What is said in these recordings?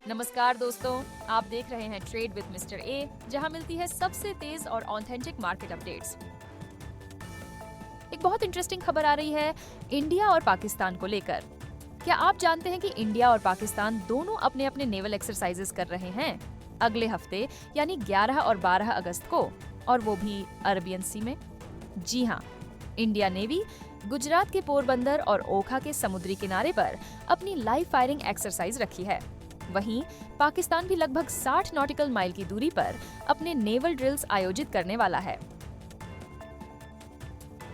नमस्कार दोस्तों, आप देख रहे हैं ट्रेड विद मिस्टर ए, जहां मिलती है सबसे तेज और ऑथेंटिक मार्केट अपडेट्स। एक बहुत इंटरेस्टिंग खबर आ रही है इंडिया और पाकिस्तान को लेकर। क्या आप जानते हैं कि इंडिया और पाकिस्तान दोनों अपने अपने नेवल एक्सरसाइजेस कर रहे हैं अगले हफ्ते यानी 11 और 12 अगस्त को, और वो भी अरबियन सी में। जी हाँ, इंडिया नेवी गुजरात के पोरबंदर और ओखा के समुद्री किनारे पर अपनी लाइव फायरिंग एक्सरसाइज रखी है। वहीं पाकिस्तान भी लगभग 60 नॉटिकल माइल की दूरी पर अपने नेवल ड्रिल्स आयोजित करने वाला है।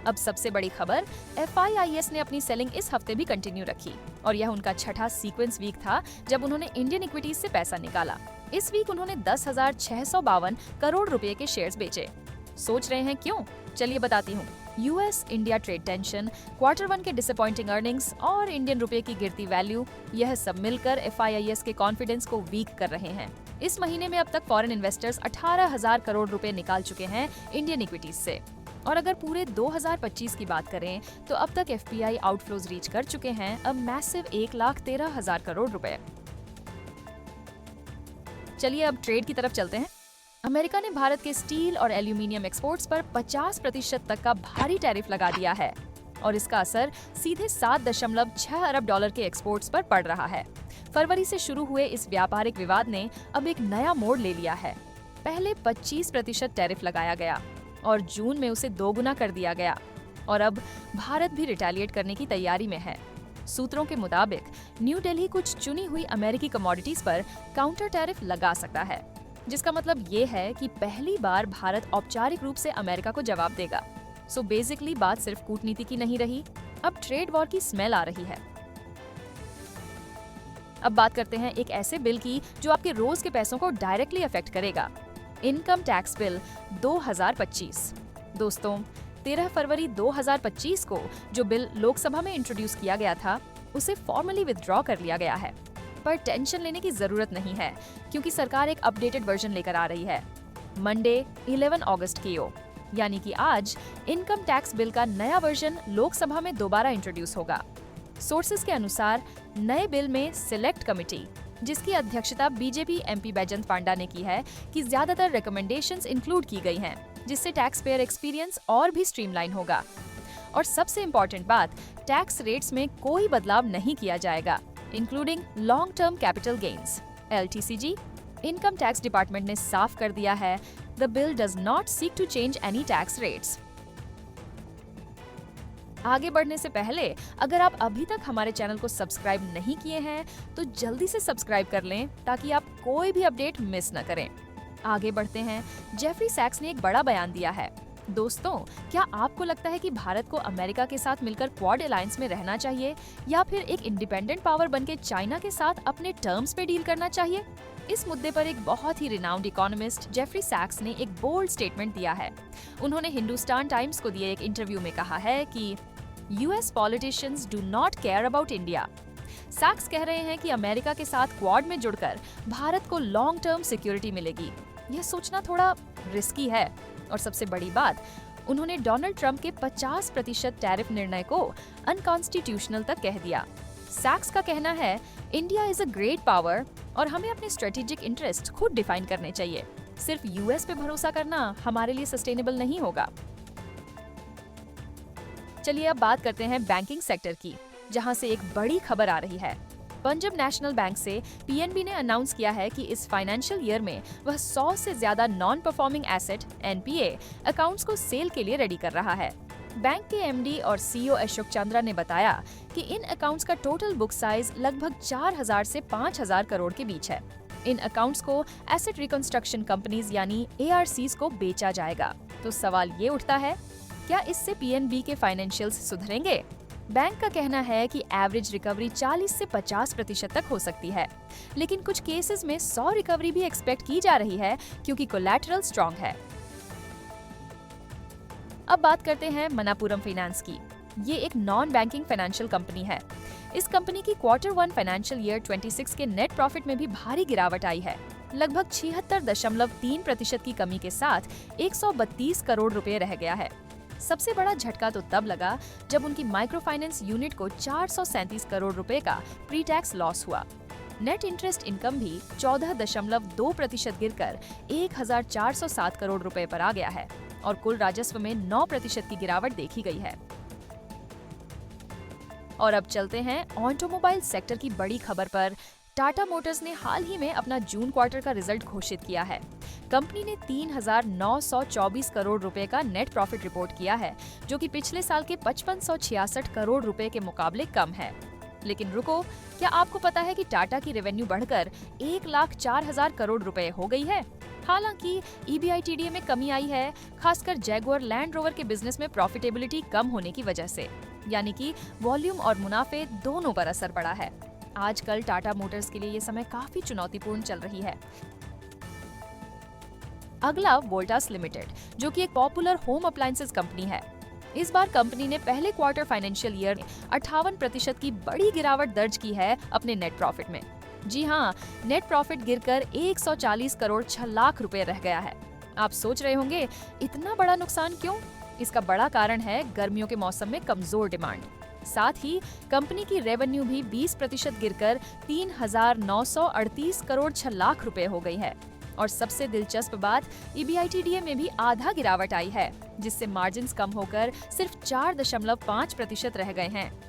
अब सबसे बड़ी खबर, FIIS ने अपनी सेलिंग इस हफ्ते भी कंटिन्यू रखी और यह उनका छठा सीक्वेंस वीक था जब उन्होंने इंडियन इक्विटीज से पैसा निकाला। इस वीक उन्होंने 10,652 करोड़ रुपए के शेयर्स बेचे। सोच रहे हैं क्यों? चलिए बताती हूँ। US India trade tension, quarter 1 के डिसअपॉइंटिंग अर्निंग्स और इंडियन रुपए की गिरती वैल्यू, यह सब मिलकर FIIS के कॉन्फिडेंस को वीक कर रहे हैं। इस महीने में अब तक फॉरेन इन्वेस्टर्स 18,000 करोड़ रुपए निकाल चुके हैं इंडियन इक्विटीज से। और अगर पूरे 2025 की बात करें तो अब तक FPI आउटफ्लोज रीच कर चुके हैं अब मैसिव 1,13,000 करोड़ रुपए। चलिए अब ट्रेड की तरफ चलते हैं। अमेरिका ने भारत के स्टील और एल्यूमिनियम एक्सपोर्ट्स पर 50% तक का भारी टैरिफ लगा दिया है और इसका असर सीधे 7.6 अरब डॉलर के एक्सपोर्ट्स पर पड़ रहा है। फरवरी से शुरू हुए इस व्यापारिक विवाद ने अब एक नया मोड़ ले लिया है। पहले 25% टैरिफ लगाया गया और जून में उसे दोगुना कर दिया गया और अब भारत भी रिटेलिएट करने की तैयारी में है। सूत्रों के मुताबिक न्यू दिल्ली कुछ चुनी हुई अमेरिकी कमोडिटीज पर काउंटर टैरिफ लगा सकता है, जिसका मतलब ये है कि पहली बार भारत औपचारिक रूप से अमेरिका को जवाब देगा। सो बेसिकली बात सिर्फ कूटनीति की नहीं रही, अब ट्रेड वॉर की स्मेल आ रही है। अब बात करते हैं एक ऐसे बिल की जो आपके रोज के पैसों को डायरेक्टली अफेक्ट करेगा। Income tax bill 2025। दोस्तों, 13 फरवरी 2025 को जो बिल लोकसभा में इंट्रोड्यूस किया गया था, उसे फॉर्मली विथड्रॉ कर लिया गया है। पर टेंशन लेने की जरूरत नहीं है क्योंकि सरकार एक अपडेटेड वर्जन लेकर आ रही है। मंडे 11 अगस्त को, यानी कि आज, इनकम टैक्स बिल का नया वर्जन लोकसभा में दोबारा इंट्रोड्यूस होगा। सोर्सेज के अनुसार नए बिल में सिलेक्ट कमेटी, जिसकी अध्यक्षता बीजेपी MP बैजंत पांडा ने की है, कि ज्यादातर रिकमेंडेशंस इंक्लूड की गई हैं, जिससे टैक्स पेयर एक्सपीरियंस और भी स्ट्रीमलाइन होगा। और सबसे इम्पोर्टेंट बात, टैक्स रेट्स में कोई बदलाव नहीं किया जाएगा, including long term capital gains LTCG। Income tax department ने साफ कर दिया है, the bill does not seek to change any tax rates. आगे बढ़ने से पहले अगर आप अभी तक हमारे चैनल को सब्सक्राइब नहीं किए हैं तो जल्दी से सब्सक्राइब कर लें ताकि आप कोई भी अपडेट मिस न करें। आगे बढ़ते हैं। जेफरी सैक्स ने एक बड़ा बयान दिया है। दोस्तों, क्या आपको लगता है कि भारत को अमेरिका के साथ मिलकर क्वाड अलायंस में रहना चाहिए या फिर एक इंडिपेंडेंट पावर बनके चाइना के साथ अपने टर्म्स पे डील करना चाहिए? इस मुद्दे पर एक बहुत ही रिनाउंड इकोनॉमिस्ट जेफरी सैक्स ने एक बोल्ड स्टेटमेंट दिया है। उन्होंने हिंदुस्तान टाइम्स को दिए एक इंटरव्यू में कहा है कि US politicians do not care about India. सैक्स कह रहे हैं कि अमेरिका के साथ क्वाड में जुड़कर भारत को लॉन्ग टर्म सिक्योरिटी मिलेगी। यह सोचना थोड़ा रिस्की है। और सबसे बड़ी बात, उन्होंने डोनाल्ड ट्रंप के 50% टैरिफ निर्णय को अनकॉन्स्टिट्यूशनल तक कह दिया। सैक्स का कहना है, India is a great power और हमें अपने स्ट्रेटेजिक इंटरेस्ट खुद डिफाइन करने चाहिए। सिर्फ US पे भरोसा करना हमारे लिए सस्टेनेबल नहीं होगा। चलिए अब बात करते हैं बैंकिंग सेक्टर की, जहां से एक बड़ी खबर आ रही है। पंजाब नेशनल बैंक से PNB ने अनाउंस किया है कि इस फाइनेंशियल ईयर में वह 100 से ज्यादा non performing asset NPA accounts को सेल के लिए रेडी कर रहा है। बैंक के MD और CEO अशोक चंद्रा ने बताया कि इन अकाउंट्स का टोटल बुक साइज लगभग 4,000 से 5,000 करोड़ के बीच है। इन अकाउंट्स को एसेट रिकंस्ट्रक्शन कंपनीज यानी ARCs को बेचा जाएगा। तो सवाल ये उठता है, क्या इससे PNB के फाइनेंशियल्स सुधरेंगे? बैंक का कहना है कि एवरेज रिकवरी 40 से 50% तक हो सकती है, लेकिन कुछ केसेस में 100 रिकवरी भी एक्सपेक्ट की जा रही है क्योंकि कोलैटरल स्ट्रॉन्ग है। अब बात करते हैं मनापुरम फाइनेंस की। ये एक नॉन बैंकिंग फाइनेंशियल कंपनी है। इस कंपनी की क्वार्टर 1 फाइनेंशियल ईयर 26 के नेट प्रॉफिट में भी भारी गिरावट आई है। लगभग 76.3% की कमी के साथ 132 करोड़ रुपए रह गया है। सबसे बड़ा झटका तो तब लगा जब उनकी माइक्रो फाइनेंस यूनिट को 437 करोड़ रुपए का प्री टैक्स लॉस हुआ। नेट इंटरेस्ट इनकम भी 14.2% गिरकर 1407 करोड़ रुपए पर आ गया है और कुल राजस्व में 9% की गिरावट देखी गई है। और अब चलते हैं ऑटोमोबाइल सेक्टर की बड़ी खबर पर। टाटा मोटर्स ने हाल ही में अपना जून क्वार्टर का रिजल्ट घोषित किया है। कंपनी ने 3,924 करोड़ रुपए का नेट प्रॉफिट रिपोर्ट किया है, जो कि पिछले साल के 5566 करोड़ रुपए के मुकाबले कम है। लेकिन रुको, क्या आपको पता है कि टाटा की रेवेन्यू बढ़कर 1,04,000 करोड़ रुपए हो गई है? हालांकि EBITDA में कमी आई है, खासकर जैगुआर लैंड रोवर के बिजनेस में प्रॉफिटेबिलिटी कम होने की वजह से, यानी कि वॉल्यूम और मुनाफे दोनों पर असर पड़ा है। आजकल टाटा मोटर्स के लिए ये समय काफी चुनौतीपूर्ण चल रही है। अगला वोल्टास लिमिटेड, जो कि एक पॉपुलर होम अप्लायंसेस कंपनी है। इस बार कंपनी ने पहले क्वार्टर फाइनेंशियल ईयर में 58% की बड़ी गिरावट दर्ज की है अपने नेट प्रॉफिट में। जी हाँ, नेट प्रॉफिट गिरकर 140 करोड़ 6 लाख रुपए रह गया है। आप सोच रहे होंगे इतना बड़ा नुकसान क्यों? इसका बड़ा कारण है गर्मियों के मौसम में कमजोर डिमांड। साथ ही कंपनी की रेवेन्यू भी 20% गिरकर 3,938 करोड़ 6 लाख रुपए हो गई है। और सबसे दिलचस्प बात, EBITDA में भी आधा गिरावट आई है, जिससे मार्जिन्स कम होकर सिर्फ 4.5% रह गए हैं।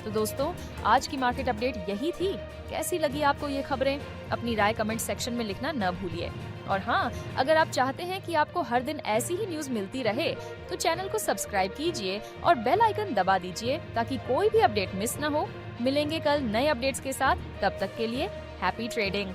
तो दोस्तों, आज की मार्केट अपडेट यही थी। कैसी लगी आपको ये खबरें? अपनी राय कमेंट सेक्शन में लिखना न भूलिए। और हाँ, अगर आप चाहते हैं कि आपको हर दिन ऐसी ही न्यूज मिलती रहे, तो चैनल को सब्सक्राइब कीजिए और बेल आइकन दबा दीजिए ताकि कोई भी अपडेट मिस न हो। मिलेंगे कल नए अपडेट्स के साथ, तब तक के लिए हैप्पी ट्रेडिंग।